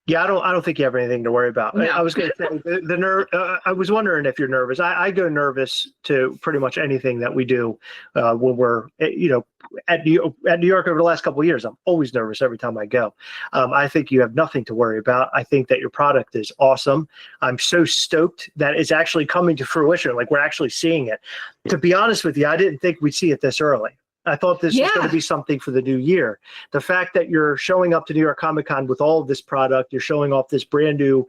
Yeah, I don't think you have anything to worry about. No. I was going to say I was wondering if you're nervous. I go nervous to pretty much anything that we do when we're at New York over the last couple of years. I'm always nervous every time I go. I think you have nothing to worry about. I think that your product is awesome. I'm so stoked that it's actually coming to fruition. Like, we're actually seeing it. To be honest with you, I didn't think we'd see it this early. I thought this was going to be something for the new year. The fact that you're showing up to New York Comic Con with all of this product, you're showing off this brand new,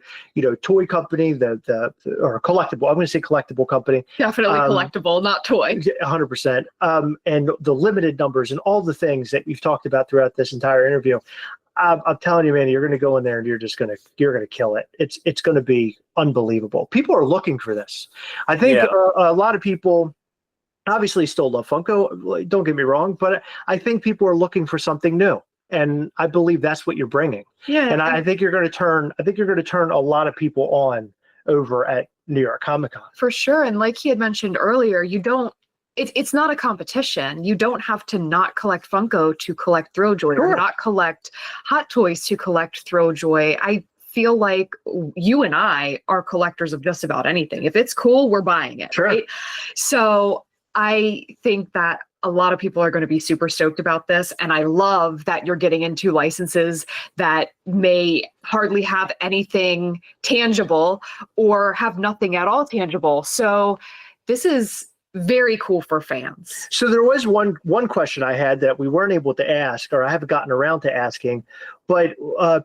toy company, or collectible. I'm going to say collectible company. Definitely collectible, not toy. 100%. And the limited numbers and all the things that you've talked about throughout this entire interview. I'm telling you, man, you're going to go in there and you're going to kill it. It's going to be unbelievable. People are looking for this. I think a lot of people obviously still love Funko, don't get me wrong, but I think people are looking for something new, and I believe that's what you're bringing. Yeah, and I think you're going to turn a lot of people on over at New York Comic Con for sure. And like he had mentioned earlier, it's not a competition. You don't have to not collect Funko to collect Thrilljoy, or not collect Hot Toys to collect Thrilljoy. I feel like you and I are collectors of just about anything. If it's cool, we're buying it. Sure. Right? So I think that a lot of people are going to be super stoked about this. And I love that you're getting into licenses that may hardly have anything tangible or have nothing at all tangible. So this is very cool for fans. So there was one question I had that we weren't able to ask, or I haven't gotten around to asking, but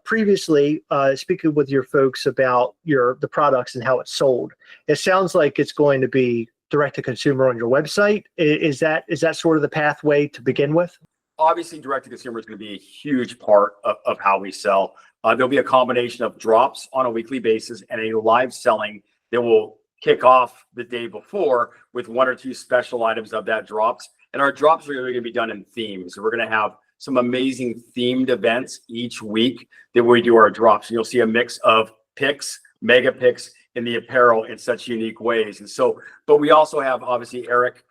previously speaking with your folks about the products and how it's sold, it sounds like it's going to be direct to consumer on your website. Is that sort of the pathway to begin with? Obviously, direct to consumer is going to be a huge part of how we sell. There'll be a combination of drops on a weekly basis and a live selling that will kick off the day before with one or two special items of that drops. And our drops are going to be done in themes. So we're going to have some amazing themed events each week that we do our drops. And you'll see a mix of picks, Megapix, in the apparel in such unique ways. And so, but we also have obviously Eric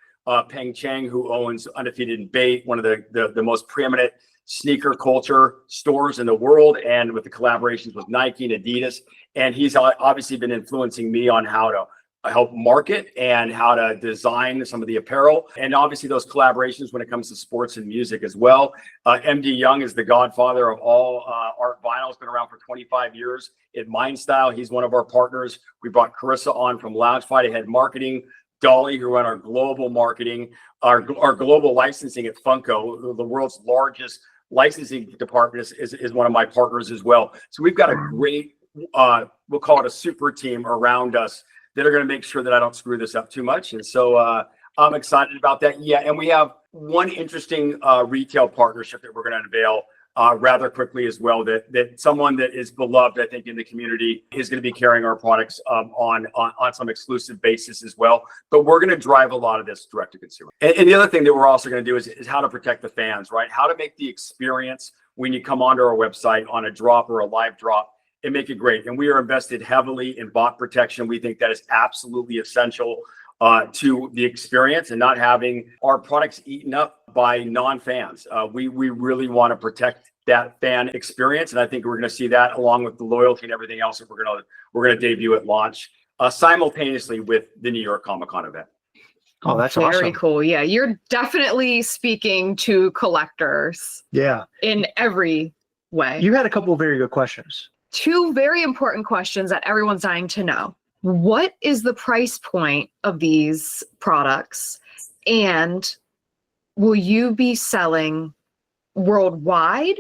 Peng Chang, who owns Undefeated in Bait, one of the most preeminent sneaker culture stores in the world, and with the collaborations with Nike and Adidas. And he's obviously been influencing me on how to help market and how to design some of the apparel, and obviously those collaborations when it comes to sports and music as well. MD Young is the godfather of all art vinyl. Has been around for 25 years in Mind Style. He's one of our partners. We brought Carissa on from Loungefly to head marketing. Dolly, who run our global marketing, our global licensing at Funko, the world's largest licensing department, is one of my partners as well. So we've got a great, we'll call it a super team around us that are going to make sure that I don't screw this up too much. And so I'm excited about that. Yeah, and we have one interesting retail partnership that we're going to unveil rather quickly as well, that someone that is beloved, I think, in the community is going to be carrying our products on some exclusive basis as well. But we're going to drive a lot of this direct to consumer. And the other thing that we're also going to do is how to protect the fans, right? How to make the experience when you come onto our website on a drop or a live drop and make it great. And we are invested heavily in bot protection. We think that is absolutely essential to the experience and not having our products eaten up by non-fans. We really want to protect that fan experience, and I think we're going to see that along with the loyalty and everything else that we're going to debut at launch simultaneously with the New York Comic Con event. Oh, that's awesome. Very cool. Yeah, you're definitely speaking to collectors. Yeah, in every way. You had a couple of very good questions. Two very important questions that everyone's dying to know. What is the price point of these products? And will you be selling worldwide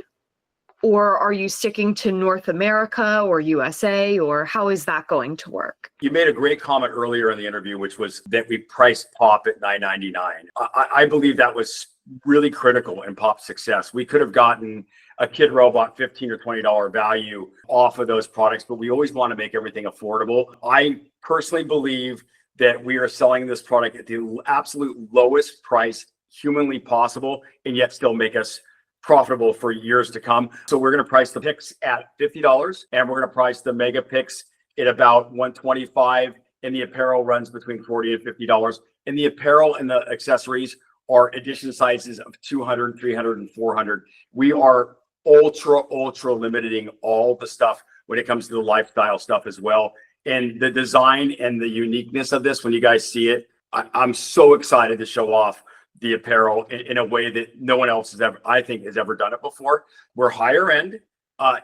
or are you sticking to North America or USA, or how is that going to work? You made a great comment earlier in the interview, which was that we priced Pop at $9.99. I believe that was really critical in Pop's success. We could have gotten a kid robot $15 or $20 value off of those products, but we always want to make everything affordable. I personally believe that we are selling this product at the absolute lowest price humanly possible, and yet still make us profitable for years to come. So we're going to price the Pix at $50, and we're going to price the Megapix at about $125, and the apparel runs between $40 and $50. And the apparel and the accessories are edition sizes of 200, 300, and 400. We are ultra limiting all the stuff when it comes to the lifestyle stuff as well. And the design and the uniqueness of this, when you guys see it, I'm so excited to show off the apparel in a way that no one else has ever, I think, has ever done it before. We're higher end,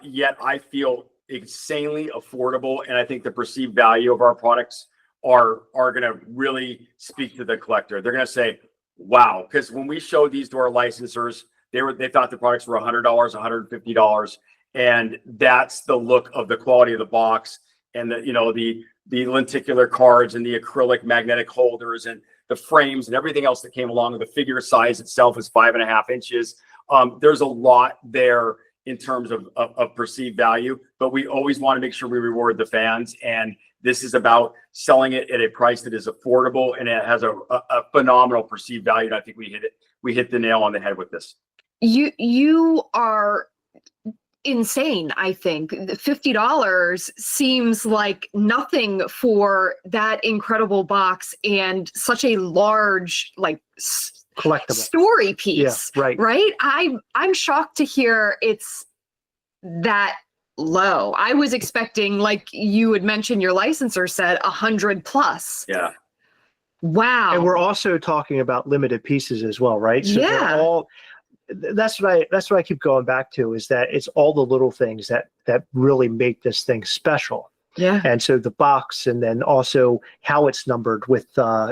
yet I feel insanely affordable. And I think the perceived value of our products are going to really speak to the collector. They're going to say, wow, because when we showed these to our licensors, they thought the products were $100, $150. And that's the look of the quality of the box, and the lenticular cards and the acrylic magnetic holders and the frames and everything else that came along. The figure size itself is 5.5 inches. There's a lot there in terms of perceived value, but we always want to make sure we reward the fans. And this is about selling it at a price that is affordable, and it has a phenomenal perceived value. And I think we hit the nail on the head with this. You are insane. I think $50 seems like nothing for that incredible box and such a large Collectible story piece. Yeah, right. I'm shocked to hear it's that low. I was expecting, like you had mentioned, your licensor said 100 plus. Yeah. Wow. And we're also talking about limited pieces as well, right? So yeah. That's what I keep going back to, is that it's all the little things that really make this thing special. Yeah. And so the box, and then also how it's numbered with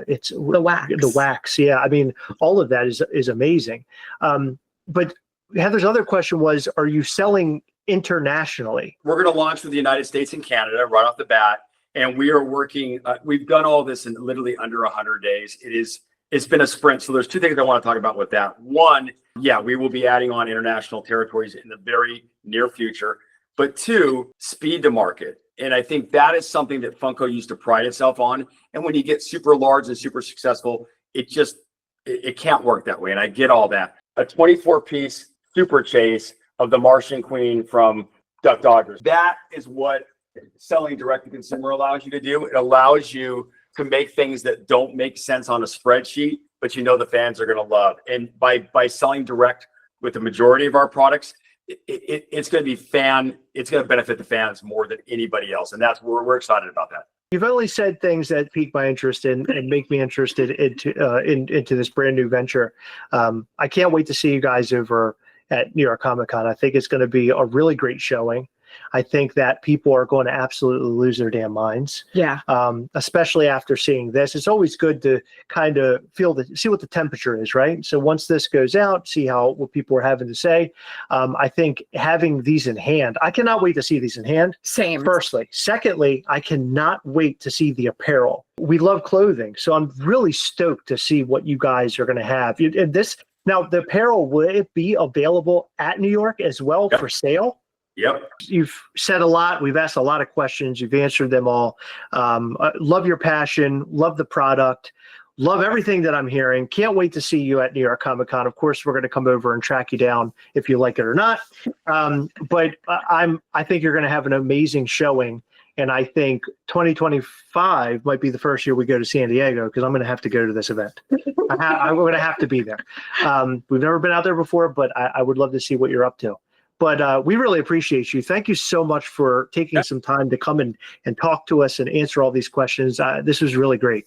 it's the wax. The wax. Yeah. I mean, all of that is amazing. But Heather's other question was, are you selling internationally? We're going to launch with the United States and Canada right off the bat. And we are working, we've done all this in literally under 100 days. It's been a sprint. So there's two things I want to talk about with that. One, yeah, we will be adding on international territories in the very near future. But two, speed to market. And I think that is something that Funko used to pride itself on. And when you get super large and super successful, it can't work that way. And I get all that. A 24-piece super chase of the Martian Queen from Duck Dodgers. That is what selling direct to consumer allows you to do. It allows you to make things that don't make sense on a spreadsheet, but the fans are going to love. And by selling direct with the majority of our products, it's going to be it's going to benefit the fans more than anybody else. And that's where we're excited about that. You've only said things that pique my interest and make me interested into this brand new venture. I can't wait to see you guys over at New York Comic Con. I think it's going to be a really great showing. I think that people are going to absolutely lose their damn minds. Yeah. Especially after seeing this. It's always good to kind of see what the temperature is, right? So once this goes out, see what people are having to say. I think having these in hand, I cannot wait to see these in hand. Same. Firstly. Secondly, I cannot wait to see the apparel. We love clothing, so I'm really stoked to see what you guys are going to have. Now, the apparel, will it be available at New York as well for sale? Yep. You've said a lot. We've asked a lot of questions. You've answered them all. Love your passion. Love the product. Love everything that I'm hearing. Can't wait to see you at New York Comic Con. Of course, we're going to come over and track you down if you like it or not. But I think you're going to have an amazing showing. And I think 2025 might be the first year we go to San Diego, because I'm going to have to go to this event. I'm going to have to be there. We've never been out there before, but I would love to see what you're up to. But we really appreciate you. Thank you so much for taking some time to come and talk to us and answer all these questions. This was really great.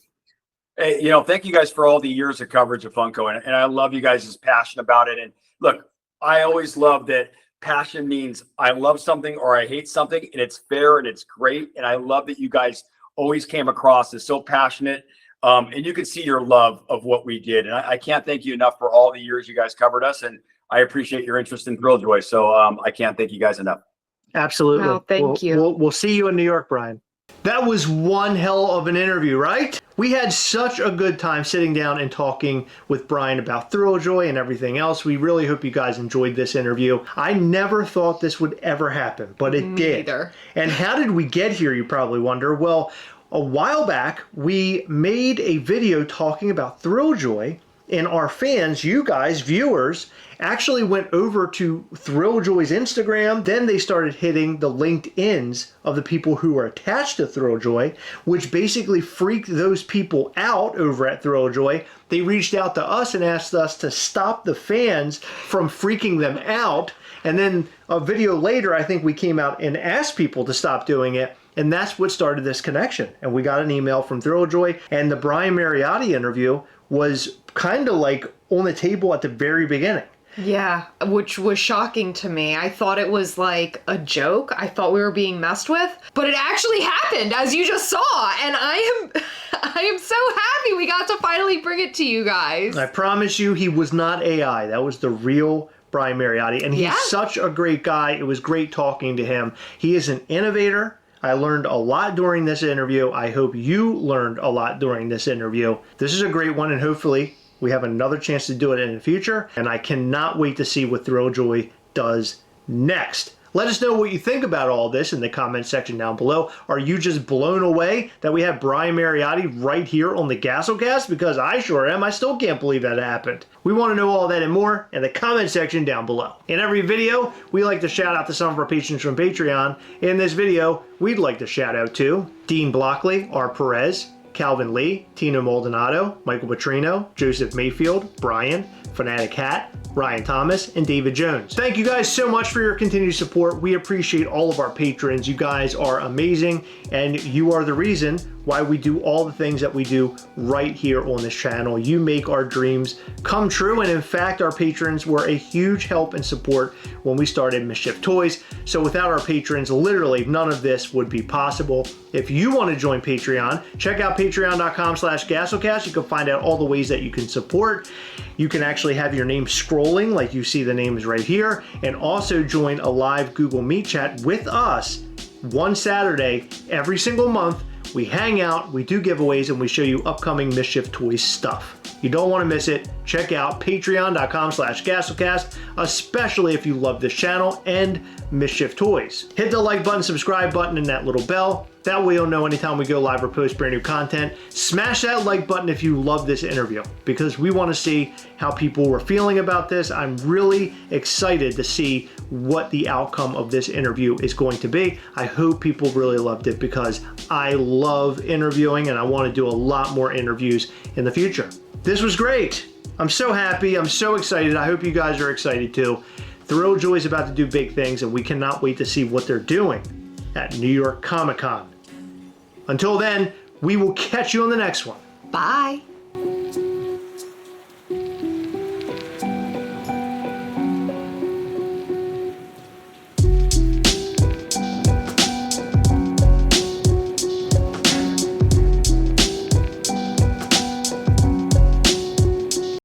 Hey, thank you guys for all the years of coverage of Funko. And I love you guys' passion about it. And look, I always love that passion means I love something or I hate something, and it's fair and it's great. And I love that you guys always came across as so passionate. And you can see your love of what we did. And I can't thank you enough for all the years you guys covered us. And I appreciate your interest in Thrilljoy. So I can't thank you guys enough. Absolutely. Well, thank you. We'll see you in New York, Brian. That was one hell of an interview, right? We had such a good time sitting down and talking with Brian about Thrilljoy and everything else. We really hope you guys enjoyed this interview. I never thought this would ever happen, but it did. Neither. And how did we get here, you probably wonder? Well, a while back, we made a video talking about Thrilljoy, and our fans, you guys, viewers, actually went over to Thrilljoy's Instagram. Then they started hitting the LinkedIns of the people who were attached to Thrilljoy, which basically freaked those people out over at Thrilljoy. They reached out to us and asked us to stop the fans from freaking them out. And then a video later, I think we came out and asked people to stop doing it. And that's what started this connection. And we got an email from Thrilljoy, and the Brian Mariotti interview was kind of like on the table at the very beginning. Yeah, which was shocking to me. I thought it was like a joke. I thought we were being messed with, but it actually happened, as you just saw. And I am so happy we got to finally bring it to you guys. I promise you, he was not AI. That was the real Brian Mariotti, and he's such a great guy. It was great talking to him. He is an innovator. I learned a lot during this interview. I hope you learned a lot during this interview. This is a great one, and hopefully we have another chance to do it in the future. And I cannot wait to see what Thrilljoy does next. Let us know what you think about all this in the comment section down below. Are you just blown away that we have Brian Mariotti right here on the Gastlecast? Because I sure am. I still can't believe that happened. We want to know all that and more in the comment section down below. In every video, we like to shout out to some of our patrons from Patreon. In this video, we'd like to shout out to Dean Blockley, R. Perez, Calvin Lee, Tino Maldonado, Michael Petrino, Joseph Mayfield, Brian, Fanatic Hat, Ryan Thomas, and David Jones. Thank you guys so much for your continued support. We appreciate all of our patrons. You guys are amazing, and you are the reason why we do all the things that we do right here on this channel. You make our dreams come true, and in fact, our patrons were a huge help and support when we started Mischief Toys. So without our patrons, literally none of this would be possible. If you want to join Patreon, check out patreon.com/Gastlecast. You can find out all the ways that you can support. You can actually have your name scrolling like you see the names right here, and also join a live Google Meet chat with us one Saturday every single month. We hang out, we do giveaways, and we show you upcoming Mischief Toys stuff. You don't want to miss it. Check out patreon.com/Gastlecast, especially if you love this channel and Mischief Toys. Hit the like button, subscribe button, and that little bell. That way you'll know anytime we go live or post brand new content. Smash that like button if you love this interview, because we want to see how people were feeling about this. I'm really excited to see what the outcome of this interview is going to be. I hope people really loved it, because I love interviewing and I want to do a lot more interviews in the future. This was great. I'm so happy. I'm so excited. I hope you guys are excited too. Thrilljoy is about to do big things, and we cannot wait to see what they're doing at New York Comic Con. Until then, we will catch you on the next one. Bye.